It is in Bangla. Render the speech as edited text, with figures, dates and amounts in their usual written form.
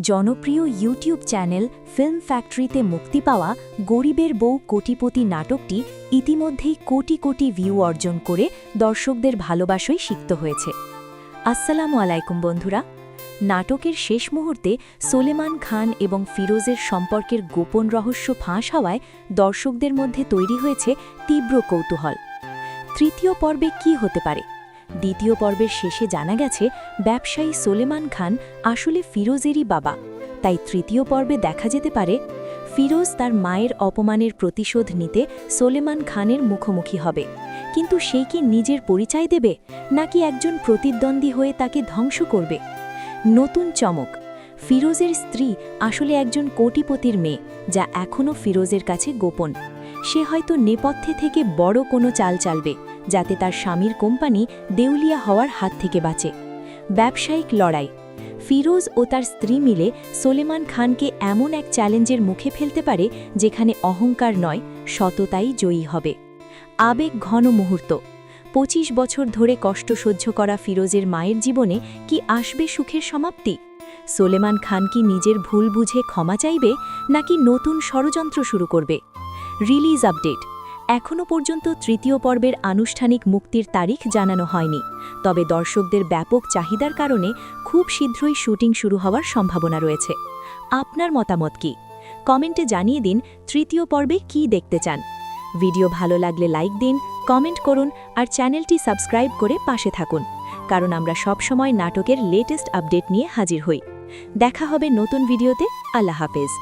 জনপ্রিয় ইউটিউব চ্যানেল ফিল্ম ফ্যাক্টরিতে মুক্তি পাওয়া গরিবের বউ কোটিপতি নাটকটি ইতিমধ্যেই কোটি কোটি ভিউ অর্জন করে দর্শকদের ভালোবাসায় সিক্ত হয়েছে। আসসালামু আলাইকুম বন্ধুরা। নাটকের শেষ মুহূর্তে সোলেমান খান এবং ফিরোজের সম্পর্কের গোপন রহস্য ফাঁস হওয়ায় দর্শকদের মধ্যে তৈরি হয়েছে তীব্র কৌতূহল। তৃতীয় পর্বে কী হতে পারে? দ্বিতীয় পর্বের শেষে জানা গেছে ব্যবসায়ী সোলেমান খান আসলে ফিরোজেরই বাবা। তাই তৃতীয় পর্বে দেখা যেতে পারে ফিরোজ তার মায়ের অপমানের প্রতিশোধ নিতে সোলেমান খানের মুখোমুখি হবে। কিন্তু সে কি নিজের পরিচয় দেবে, নাকি একজন প্রতিদ্বন্দ্বী হয়ে তাকে ধ্বংস করবে? নতুন চমক, ফিরোজের স্ত্রী আসলে একজন কোটিপতির মেয়ে, যা এখনও ফিরোজের কাছে গোপন। সে হয়তো নেপথ্যে থেকে বড় কোনো চাল চালবে, যাতে তার স্বামীর কোম্পানি দেউলিয়া হওয়ার হাত থেকে বাঁচে। ব্যবসায়িক লড়াই, ফিরোজ ও তার স্ত্রী মিলে সোলেমান খানকে এমন এক চ্যালেঞ্জের মুখে ফেলতে পারে যেখানে অহংকার নয়, সততাই জয়ী হবে। আবেগ ঘন মুহূর্ত, ২৫ বছর ধরে কষ্ট সহ্য করা ফিরোজের মায়ের জীবনে কি আসবে সুখের সমাপ্তি? সোলেমান খান কি নিজের ভুল বুঝে ক্ষমা চাইবে, নাকি নতুন ষড়যন্ত্র শুরু করবে? রিলিজ আপডেট, এখনও পর্যন্ত তৃতীয় পর্বের আনুষ্ঠানিক মুক্তির তারিখ জানানো হয়নি, তবে দর্শকদের ব্যাপক চাহিদার কারণে খুব শীঘ্রই শুটিং শুরু হওয়ার সম্ভাবনা রয়েছে। আপনার মতামত কি? কমেন্টে জানিয়ে দিন তৃতীয় পর্বে কি দেখতে চান। ভিডিও ভালো লাগলে লাইক দিন, কমেন্ট করুন আর চ্যানেলটি সাবস্ক্রাইব করে পাশে থাকুন, কারণ আমরা সবসময় নাটকের লেটেস্ট আপডেট নিয়ে হাজির হই। দেখা হবে নতুন ভিডিওতে। আল্লাহ হাফেজ।